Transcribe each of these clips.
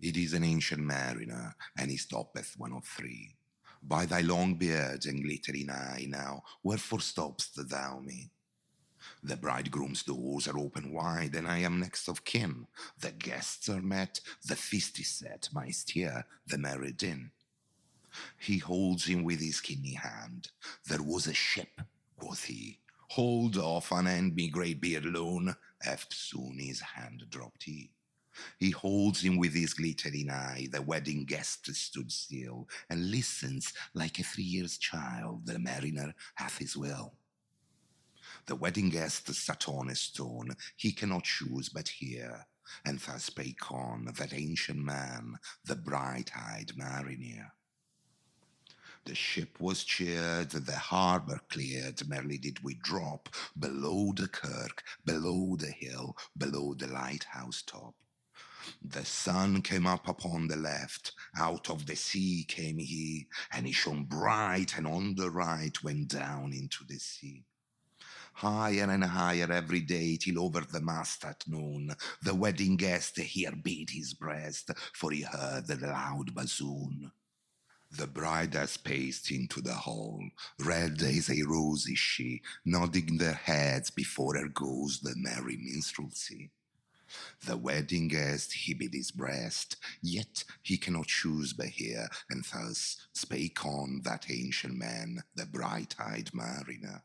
It is an ancient mariner, and he stoppeth one of three. By thy long beard and glittering eye now, wherefore stopp'st thou me? The bridegroom's doors are open wide, and I am next of kin. The guests are met, the feast is set, my steer, the merry din. He holds him with his kidney hand. There was a ship, quoth he. Hold off, unhand me, grey beard loon. Eftsoon his hand dropped he. He holds him with his glittering eye. The wedding guest stood still, and listens like a 3 years child. The mariner hath his will. The wedding guest sat on a stone. He cannot choose but hear. And thus spake on that ancient man, the bright-eyed mariner. The ship was cheered, the harbour cleared, merrily did we drop below the kirk, below the hill, below the lighthouse top. The sun came up upon the left, out of the sea came he, and he shone bright, and on the right went down into the sea. Higher and higher every day, till over the mast at noon, the wedding guest here beat his breast, for he heard the loud bassoon. The bride has paced into the hall, red as a rose is she, nodding their heads before her goes the merry minstrelsy. The wedding guest he bid his breast, yet he cannot choose but hear, and thus spake on that ancient man, the bright-eyed mariner.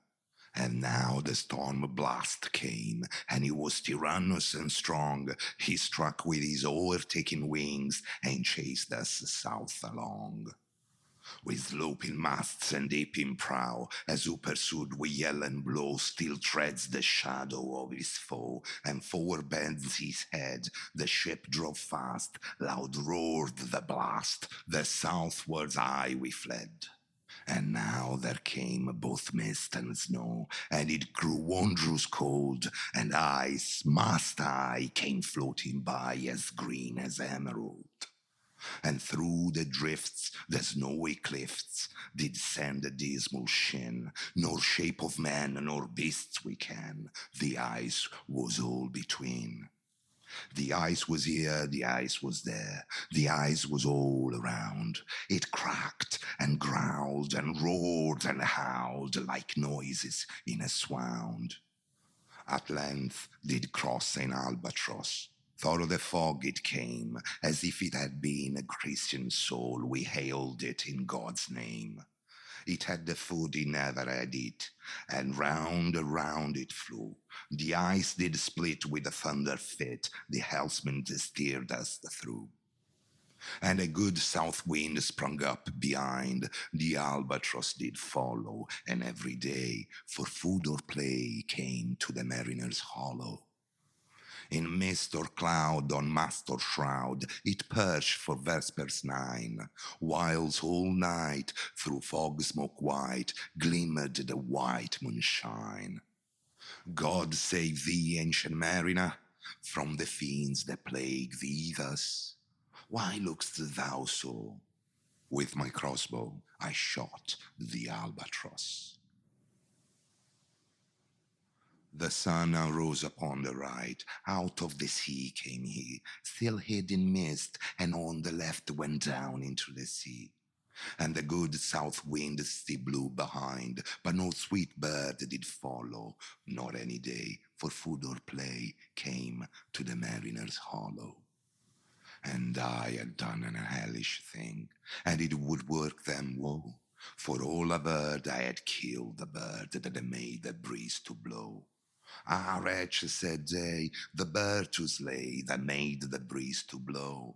And now the storm blast came, and he was tyrannous and strong. He struck with his overtaking wings, and chased us south along. With sloping masts and aping prow, as who pursued we yell and blow, still treads the shadow of his foe, and forward bends his head. The ship drove fast, loud roared the blast, the southwards aye we fled. And now there came both mist and snow, and it grew wondrous cold, and ice, mast eye, came floating by as green as emerald. And through the drifts, the snowy cliffs, did send a dismal shin, nor shape of man nor beasts we can, the ice was all between. The ice was here, the ice was there, the ice was all around. It cracked and growled and roared and howled like noises in a swound. At length did cross an albatross. Through the fog it came, as if it had been a Christian soul. We hailed it in God's name. It had the food he never had it, and round around it flew. The ice did split with a thunder fit, the helmsman steered us through. And a good south wind sprung up behind, the albatross did follow, and every day, for food or play, came to the mariner's hollow. In mist or cloud, on mast or shroud, it perched for vespers 9, whiles all night, through fog smoke white, glimmered the white moonshine. God save thee, ancient mariner, from the fiends that plague thee thus. Why look'st thou so? With my crossbow I shot the albatross. The sun now rose upon the right, out of the sea came he, still hid in mist, and on the left went down into the sea. And the good south wind still blew behind, but no sweet bird did follow, nor any day for food or play came to the mariner's hollow. And I had done an hellish thing, and it would work them woe, for all averred I had killed the bird that had made the breeze to blow. Ah, wretch, said they, the bird to slay that made the breeze to blow.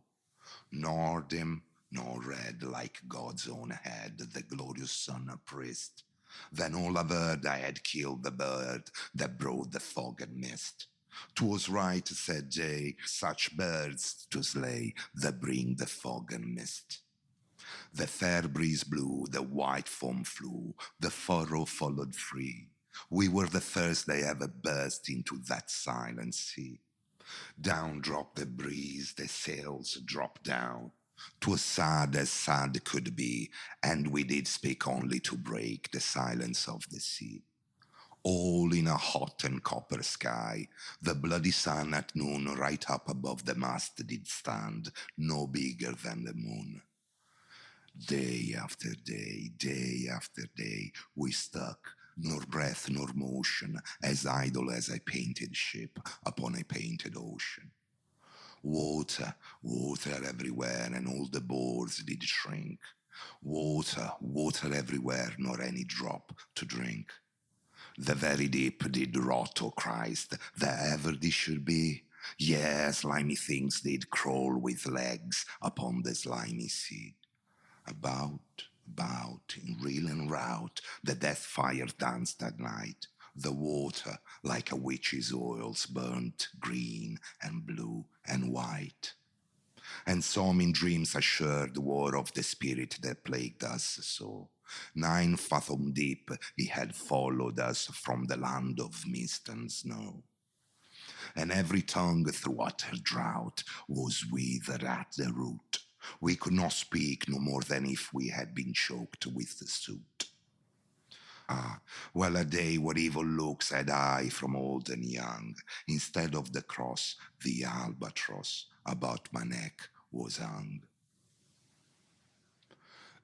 Nor dim, nor red, like God's own head, the glorious sun oppressed. Then all averred I had killed the bird that brought the fog and mist. 'Twas right, said they, such birds to slay that bring the fog and mist. The fair breeze blew, the white foam flew, the furrow followed free. We were the first they ever burst into that silent sea. Down dropped the breeze, the sails dropped down. 'Twas sad as sad could be, and we did speak only to break the silence of the sea. all in a hot and copper sky. The bloody sun at noon right up above the mast did stand, no bigger than the moon. Day after day after day, we stuck, nor breath nor motion, as idle as a painted ship upon a painted ocean. Water, water everywhere, and all the boards did shrink. Water, water everywhere, nor any drop to drink. The very deep did rot, O Christ, that ever this should be. Yes, slimy things did crawl with legs upon the slimy sea. About, in reel and rout, the death fire danced at night. The water, like a witch's oils, burnt green and blue and white. And some in dreams assured war of the spirit that plagued us so. 9 fathom deep he had followed us from the land of mist and snow. And every tongue through utter drought was withered at the root. We could not speak no more than if we had been choked with the soot. Ah, well a day what evil looks had I from old and young. Instead of the cross, the albatross about my neck was hung.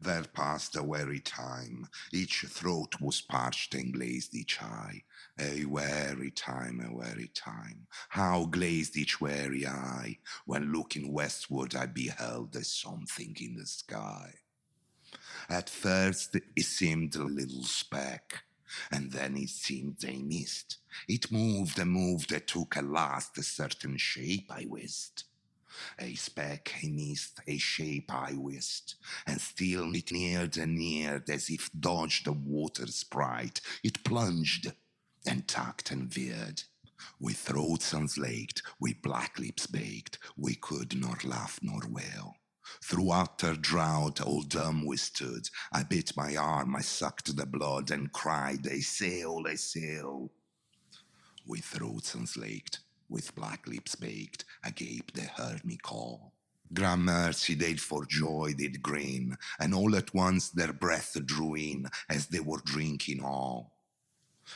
There passed a weary time, each throat was parched and glazed each eye. A weary time, how glazed each weary eye, when looking westward I beheld a something in the sky. At first it seemed a little speck, and then it seemed a mist. It moved and moved, it took at last a certain shape I wist. A speck, a mist, a shape I wist, and still it neared and neared, as if dodged a water sprite. It plunged and tucked and veered. With throats unslaked, with black lips baked, we could nor laugh nor wail. Through utter drought, all dumb we stood. I bit my arm, I sucked the blood, and cried, "A sail, a sail!" With throats unslaked, with black lips baked, agape they heard me call. Gramercy they'd for joy did grin, and all at once their breath drew in, as they were drinking all.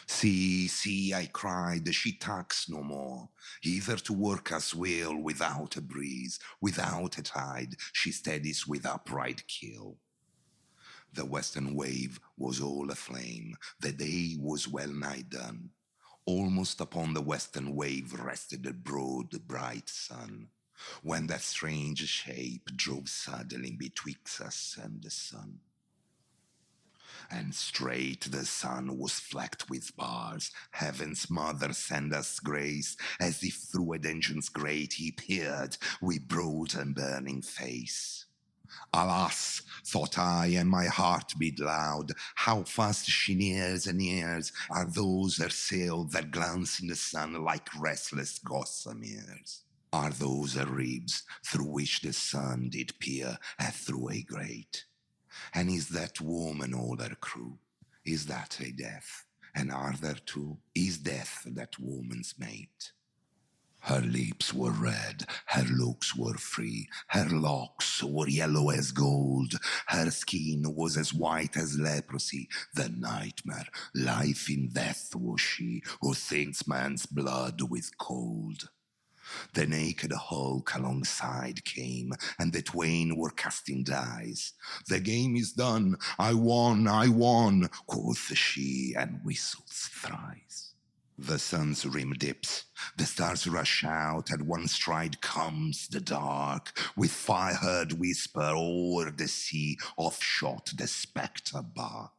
See, see, I cried, she tucks no more, either to work us will without a breeze, without a tide, she steadies with upright keel. The western wave was all aflame, the day was well nigh done. Almost upon the western wave rested the broad, bright sun, when that strange shape drove suddenly betwixt us and the sun. And straight the sun was flecked with bars. Heaven's mother send us grace, as if through a dungeon's grate he peered with broad and burning face. Alas, thought I, and my heart beat loud, how fast she nears and nears, are those her sail that glance in the sun like restless gossameres. Are those her ribs through which the sun did peer as through a grate? And is that woman all her crew? Is that a death? And are there two? Is death that woman's mate? Her lips were red, her looks were free, her locks were yellow as gold, her skin was as white as leprosy. The nightmare, life in death was she, who thinks man's blood with cold. The naked Hulk alongside came, and the twain were casting dice. The game is done, I won, quoth she, and whistles thrice. The sun's rim dips, the stars rush out, at one stride comes the dark, with fire-heard whisper o'er the sea, off-shot the spectre bark.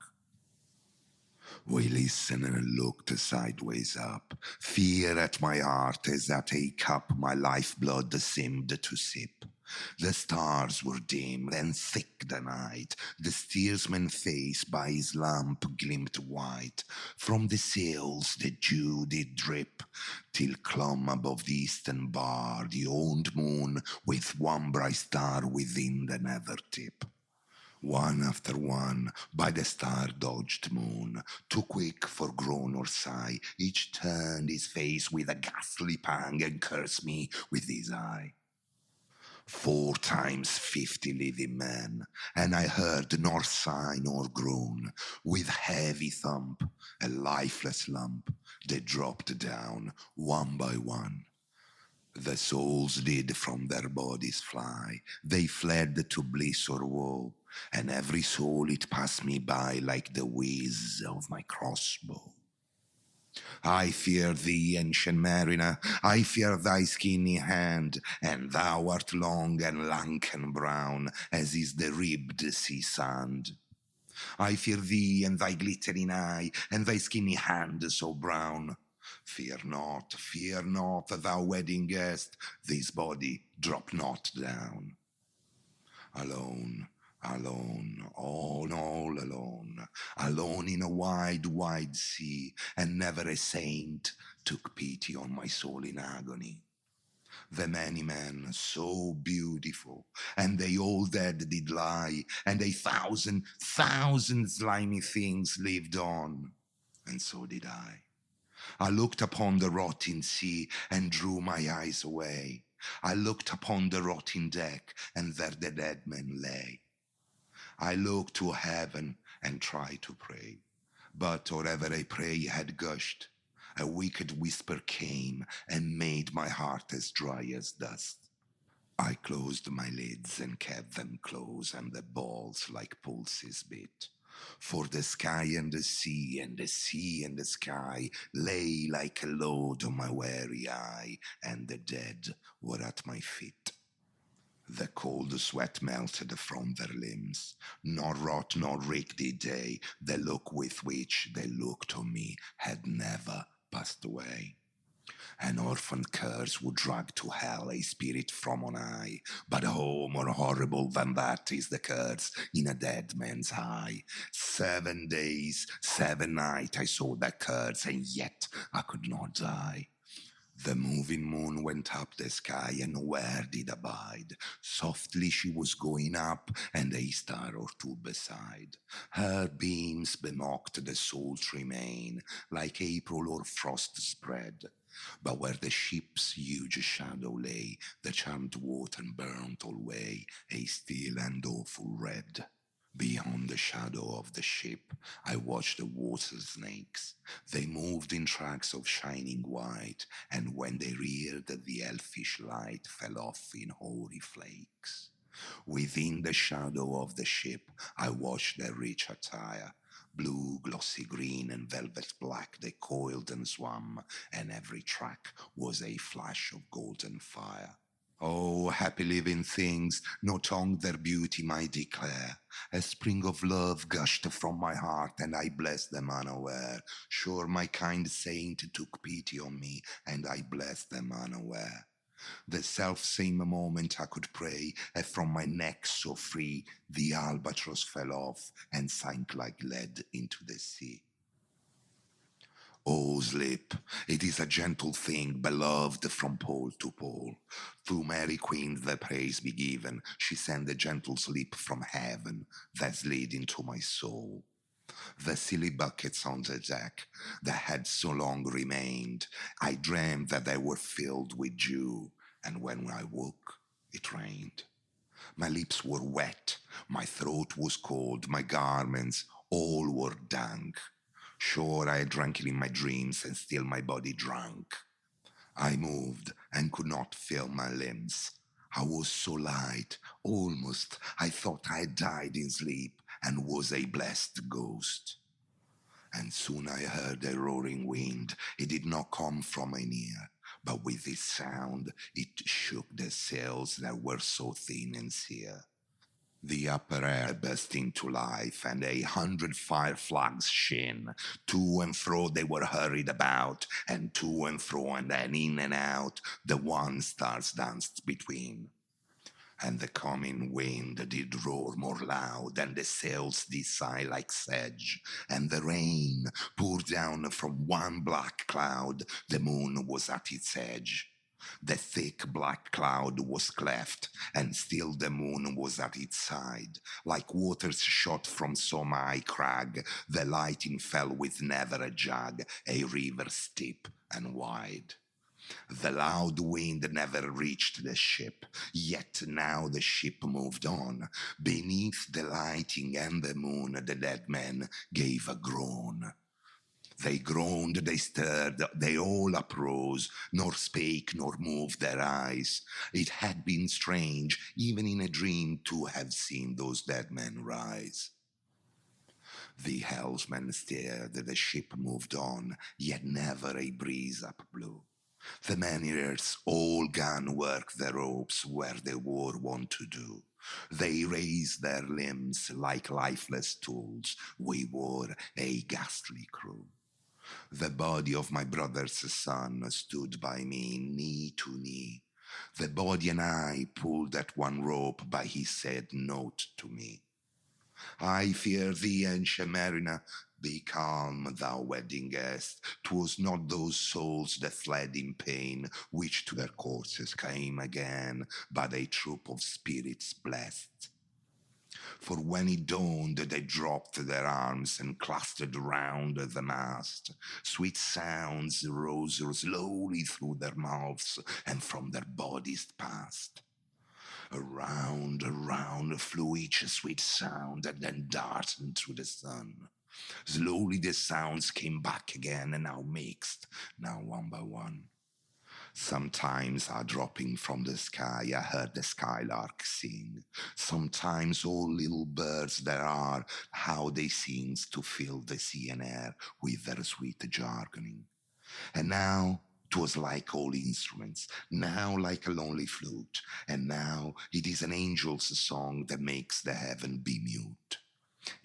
We listened and looked sideways up. Fear at my heart as at a cup my lifeblood seemed to sip. The stars were dim and thick the night. The steersman's face by his lamp gleamed white. From the sails the dew did drip, till clomb above the eastern bar the old moon with one bright star within the nether tip. One after one, by the star-dodged moon, too quick for groan or sigh, each turned his face with a ghastly pang and cursed me with his eye. 4 times 50 living men, and I heard nor sigh nor groan. With heavy thump, a lifeless lump, they dropped down one by one. The souls did from their bodies fly, they fled to bliss or woe, and every soul it passed me by like the whiz of my crossbow. I fear thee, ancient mariner, I fear thy skinny hand, and thou art long and lank and brown, as is the ribbed sea sand. I fear thee and thy glittering eye, and thy skinny hand so brown. Fear not, thou wedding guest, this body drop not down. Alone, alone, all alone, alone in a wide, wide sea, and never a saint took pity on my soul in agony. The many men so beautiful, and they all dead did lie, and 1,000 slimy things lived on, and so did I. I looked upon the rotting sea and drew my eyes away. I looked upon the rotting deck, and there the dead men lay. I looked to heaven and tried to pray, but or ever a prayer had gushed, a wicked whisper came and made my heart as dry as dust. I closed my lids and kept them close, and the balls like pulses beat. For the sky and the sea and the sea and the sky lay like a load on my weary eye, and the dead were at my feet. The cold sweat melted from their limbs, nor rot nor reek did they, the look with which they looked on me had never passed away. An orphan curse would drag to hell a spirit from on high, but oh, more horrible than that is the curse in a dead man's eye. 7 days, 7 nights I saw that curse, and yet I could not die. The moving moon went up the sky and nowhere did abide. Softly she was going up, and a star or two beside. Her beams bemocked the sultry main, like April or frost spread. But where the ship's huge shadow lay, the charmed water burnt alway a still and awful red. Beyond the shadow of the ship, I watched the water snakes. They moved in tracks of shining white, and when they reared, the elfish light fell off in hoary flakes. Within the shadow of the ship, I watched their rich attire. Blue, glossy green, and velvet black they coiled and swam, and every track was a flash of golden fire. Oh, happy living things, no tongue their beauty might declare. A spring of love gushed from my heart, and I blessed them unaware. Sure, my kind saint took pity on me, and I blessed them unaware. The self-same moment I could pray, and from my neck so free, the albatross fell off and sank like lead into the sea. Oh, sleep, it is a gentle thing, beloved from pole to pole. To Mary Queen the praise be given, she sent the gentle sleep from heaven that slid into my soul. The silly buckets on the deck that had so long remained, I dreamed that they were filled with dew, and when I woke, it rained. My lips were wet, my throat was cold, my garments all were dank. Sure, I had drank it in my dreams, and still my body drank. I moved and could not feel my limbs. I was so light, almost I thought I had died in sleep and was a blessed ghost. And soon I heard a roaring wind. It did not come from my near, but with its sound it shook the sails that were so thin and sere. The upper air burst into life, and 100 fire flags shone. To and fro they were hurried about, and to and fro and then in and out, the wan stars danced between. And the coming wind did roar more loud, and the sails did sigh like sedge, and the rain poured down from one black cloud, the moon was at its edge. The thick black cloud was cleft, and still the moon was at its side. Like waters shot from some high crag, the lighting fell with never a jag, a river steep and wide. The loud wind never reached the ship, yet now the ship moved on. Beneath the lighting and the moon, the dead men gave a groan. They groaned, they stirred, they all uprose, nor spake nor moved their eyes. It had been strange, even in a dream, to have seen those dead men rise. The helmsman steered, the ship moved on, yet never a breeze up blew. The mariners all gan work the ropes where they were wont to do. They raised their limbs like lifeless tools. We were a ghastly crew. The body of my brother's son stood by me knee to knee. The body and I pulled at one rope, but he said naught to me. I fear thee, ancient mariner, be calm, thou wedding guest. 'Twas not those souls that fled in pain, which to their corses came again, but a troop of spirits blessed. For when it dawned, they dropped their arms and clustered round the mast. Sweet sounds rose slowly through their mouths and from their bodies passed. Around, around flew each sweet sound and then darted through the sun. Slowly the sounds came back again, and now mixed, now one by one. Sometimes, dropping from the sky, I heard the skylark sing. Sometimes all little birds there are, how they sing to fill the sea and air with their sweet jargoning. And now 'twas like all instruments, now like a lonely flute, and now it is an angel's song that makes the heaven be mute.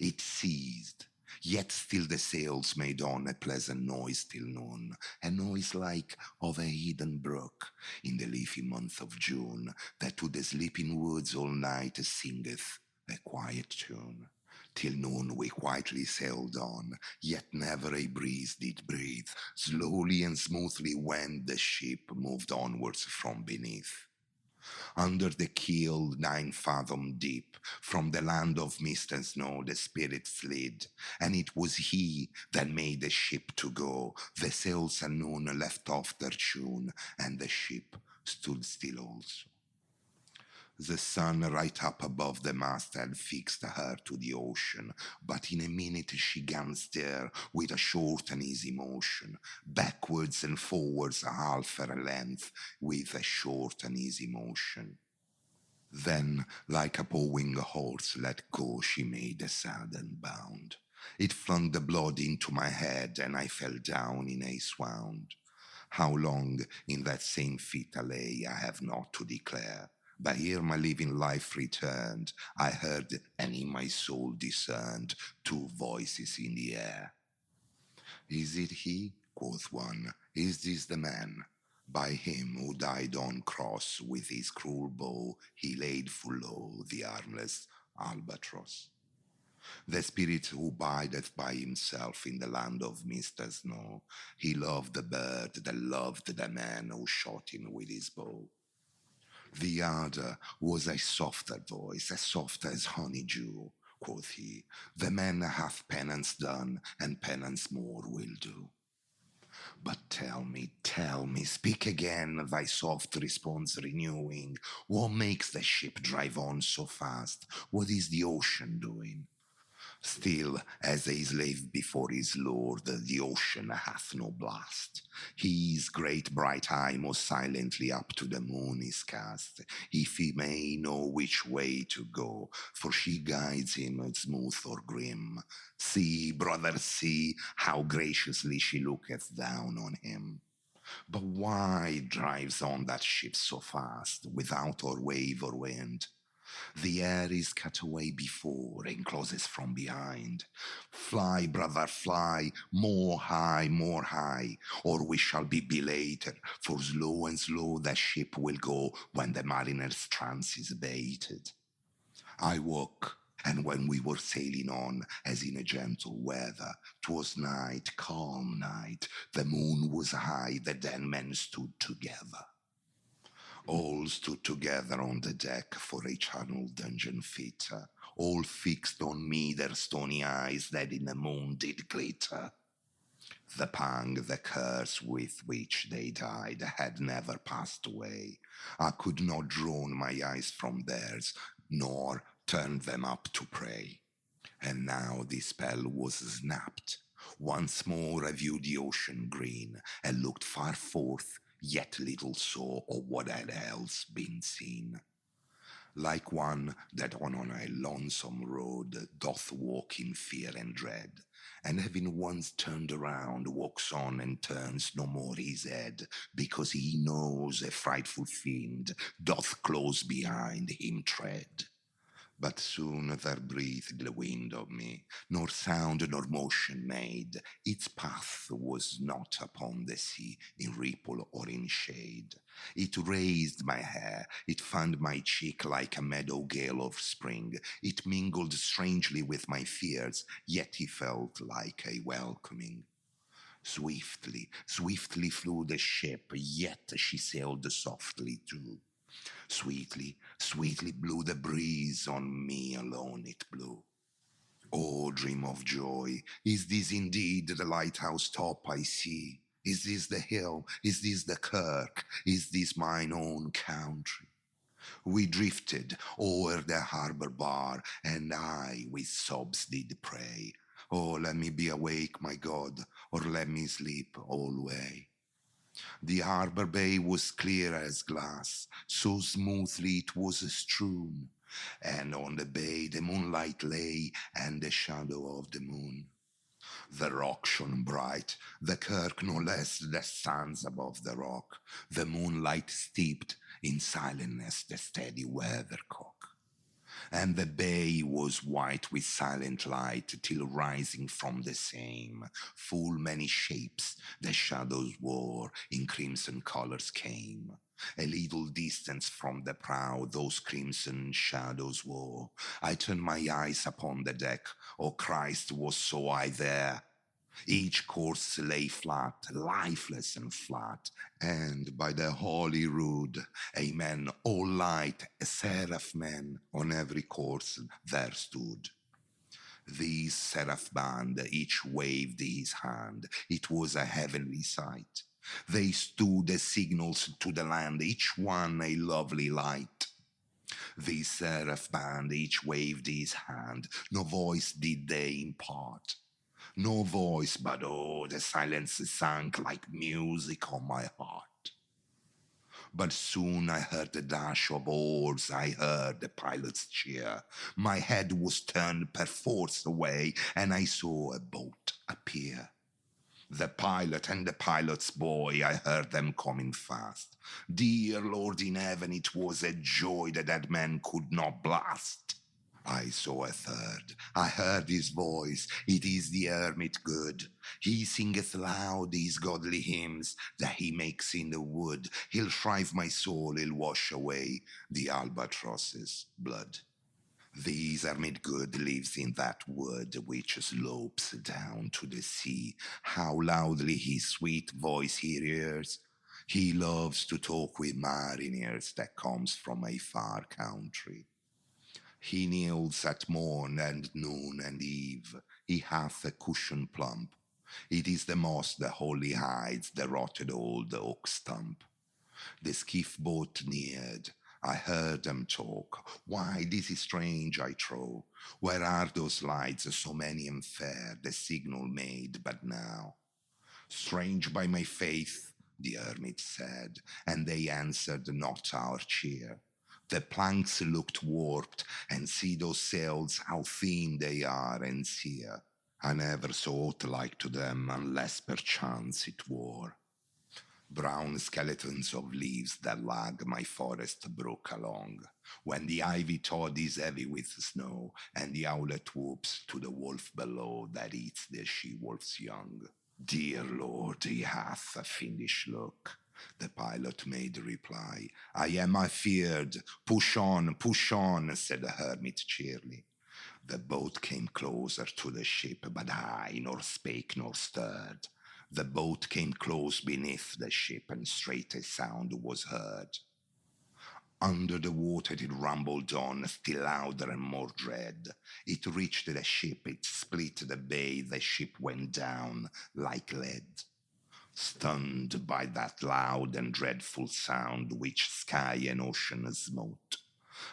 It ceased, yet still the sails made on a pleasant noise till noon, a noise like of a hidden brook in the leafy month of June, that to the sleeping woods all night singeth a quiet tune. Till noon we quietly sailed on, yet never a breeze did breathe. Slowly and smoothly went the ship, moved onwards from beneath. Under the keel 9 fathom deep, from the land of mist and snow the spirit slid, and it was he that made the ship to go. The sails at noon left off their tune, and the ship stood still also. The sun right up above the mast had fixed her to the ocean, but in a minute she gan steer with a short and easy motion, backwards and forwards half her length with a short and easy motion. Then, like a pawing horse let go, she made a sudden bound. It flung the blood into my head, and I fell down in a swound. How long in that same fit I lay, I have not to declare. But here my living life returned, I heard and in my soul discerned 2 voices in the air. Is it he? Quoth one. Is this the man? By him who died on cross, with his cruel bow he laid full low the armless albatross. The spirit who bideth by himself in the land of mist and snow, he loved the bird that loved the man who shot him with his bow. The other was a softer voice, as soft as honeydew. Quoth he, the man hath penance done, and penance more will do. But tell me, speak again, thy soft response renewing. What makes the ship drive on so fast? What is the ocean doing? Still, as a slave before his lord, the ocean hath no blast. His great bright eye most silently up to the moon is cast, if he may know which way to go, for she guides him smooth or grim. See, brother, see, how graciously she looketh down on him. But why drives on that ship so fast, without or wave or wind? The air is cut away before and closes from behind. Fly, brother, fly, more high, or we shall be belated, for slow and slow the ship will go when the mariner's trance is baited. I woke, and when we were sailing on, as in a gentle weather, 'twas night, calm night, the moon was high, the dead men stood together. All stood together on the deck for a charnel dungeon fit, all fixed on me their stony eyes that in the moon did glitter. The pang, the curse with which they died had never passed away. I could not draw my eyes from theirs, nor turn them up to pray. And now the spell was snapped. Once more I viewed the ocean green, and looked far forth, yet little saw of what had else been seen. Like one that on a lonesome road doth walk in fear and dread, and having once turned around, walks on and turns no more his head, because he knows a frightful fiend doth close behind him tread. But soon there breathed the wind of me, nor sound nor motion made. Its path was not upon the sea, in ripple or in shade. It raised my hair, it fanned my cheek like a meadow gale of spring. It mingled strangely with my fears, yet he felt like a welcoming. Swiftly, swiftly flew the ship, yet she sailed softly too. Sweetly, sweetly blew the breeze, on me alone it blew. Oh, dream of joy, is this indeed the lighthouse top I see? Is this the hill? Is this the kirk? Is this mine own country? We drifted o'er the harbour bar, and I with sobs did pray. Oh, let me be awake, my God, or let me sleep alway. The harbour bay was clear as glass, so smoothly it was strewn, and on the bay the moonlight lay, and the shadow of the moon. The rock shone bright, the kirk no less, the sands above the rock, the moonlight steeped in silentness the steady weathercock. And the bay was white with silent light, till rising from the same, full many shapes the shadows wore in crimson colours came. A little distance from the prow those crimson shadows wore. I turned my eyes upon the deck, O Christ, was so I there? Each corse lay flat, lifeless and flat, and by the holy rood, a man all light, a seraph man, on every corse there stood. These seraph band, each waved his hand, it was a heavenly sight. They stood as signals to the land, each one a lovely light. These seraph band, each waved his hand, no voice did they impart. No voice, but oh, the silence sank like music on my heart. But soon I heard the dash of oars, I heard the pilot's cheer. My head was turned perforce away, and I saw a boat appear. The pilot and the pilot's boy, I heard them coming fast. Dear Lord in heaven, it was a joy that man could not blast. I saw a third, I heard his voice, it is the hermit good. He singeth loud these godly hymns that he makes in the wood. He'll shrive my soul, he'll wash away the albatross's blood. This hermit good lives in that wood which slopes down to the sea. How loudly his sweet voice he rears. He loves to talk with mariners that comes from a far country. He kneels at morn and noon and eve, he hath a cushion plump. It is the moss the holy hides, the rotted old oak stump. The skiff boat neared, I heard them talk. Why, this is strange, I trow. Where are those lights, so many and fair, the signal made but now? Strange by my faith, the hermit said, and they answered not our cheer. The planks looked warped, and see those sails, how thin they are and sere. I never saw aught like to them, unless perchance it wore. Brown skeletons of leaves that lag my forest brook along, when the ivy tod is heavy with snow, and the owlet whoops to the wolf below that eats the she-wolf's young. Dear Lord, he hath a fiendish look. The pilot made reply, I am afeard. Push on, said the hermit cheerily. The boat came closer to the ship, but I nor spake nor stirred. The boat came close beneath the ship, and straight a sound was heard. Under the water it rumbled on, still louder and more dread. It reached the ship, it split the bay, the ship went down like lead. Stunned by that loud and dreadful sound which sky and ocean smote,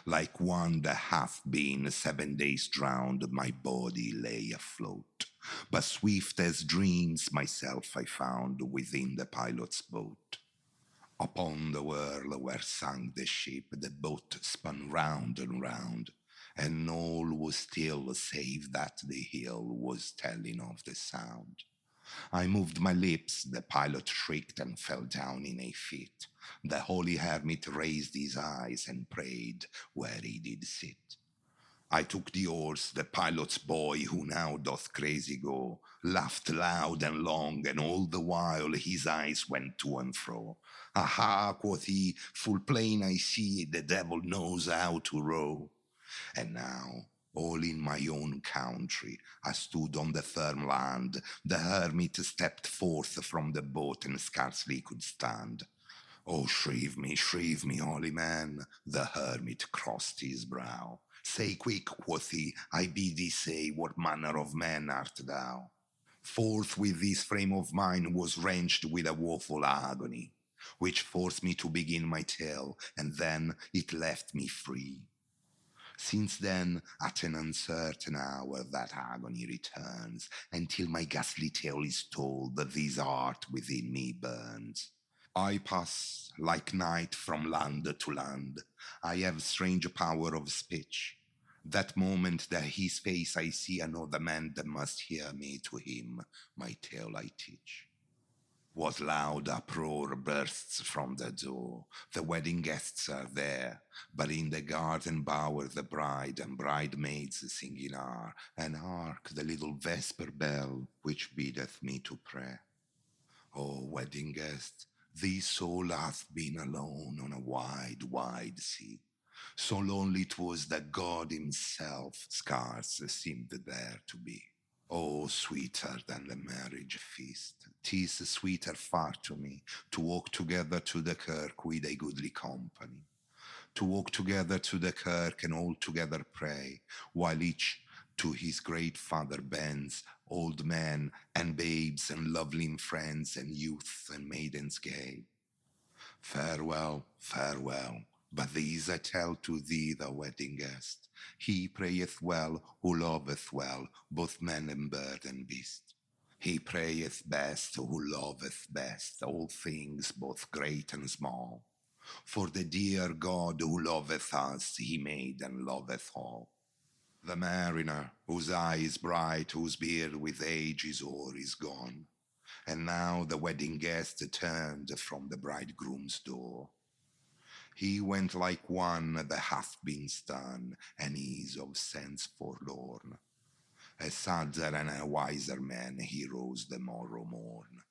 like one that hath been 7 days drowned, my body lay afloat. But swift as dreams myself I found within the pilot's boat. Upon the whirl where sank the ship, the boat spun round and round, and all was still save that the hill was telling of the sound. I moved my lips, the pilot shrieked and fell down in a fit. The holy hermit raised his eyes and prayed where he did sit. I took the oars, the pilot's boy, who now doth crazy go, laughed loud and long, and all the while his eyes went to and fro. Aha, quoth he, full plain I see, the devil knows how to row. And now, all in my own country, I stood on the firm land. The hermit stepped forth from the boat and scarcely could stand. Oh, shrieve me, holy man, the hermit crossed his brow. Say quick, quoth he, I bid thee say, what manner of man art thou? Forth with this frame of mine was wrenched with a woeful agony, which forced me to begin my tale, and then it left me free. Since then, at an uncertain hour, that agony returns, until my ghastly tale is told, that this heart within me burns. I pass like night from land to land. I have strange power of speech. That moment that his face I see, another man that must hear me, to him my tale I teach. What loud uproar bursts from the door? The wedding guests are there, but in the garden bower the bride and bridemaids singing are, and hark the little vesper bell which biddeth me to pray. O wedding guest, this soul hath been alone on a wide, wide sea. So lonely 'twas that God himself scarce seemed there to be. Oh, sweeter than the marriage feast, 'tis sweeter far to me to walk together to the kirk with a goodly company, to walk together to the kirk and all together pray, while each to his great Father bends, old men and babes and lovely friends and youths and maidens gay. Farewell, farewell, but these I tell to thee, the wedding guest. He prayeth well who loveth well, both man and bird and beast. He prayeth best who loveth best all things, both great and small. For the dear God who loveth us, he made and loveth all. The mariner, whose eye is bright, whose beard with age is o'er, is gone. And now the wedding guest turned from the bridegroom's door. He went like one that hath been stun, and is of sense forlorn. A sadder and a wiser man he rose the morrow morn.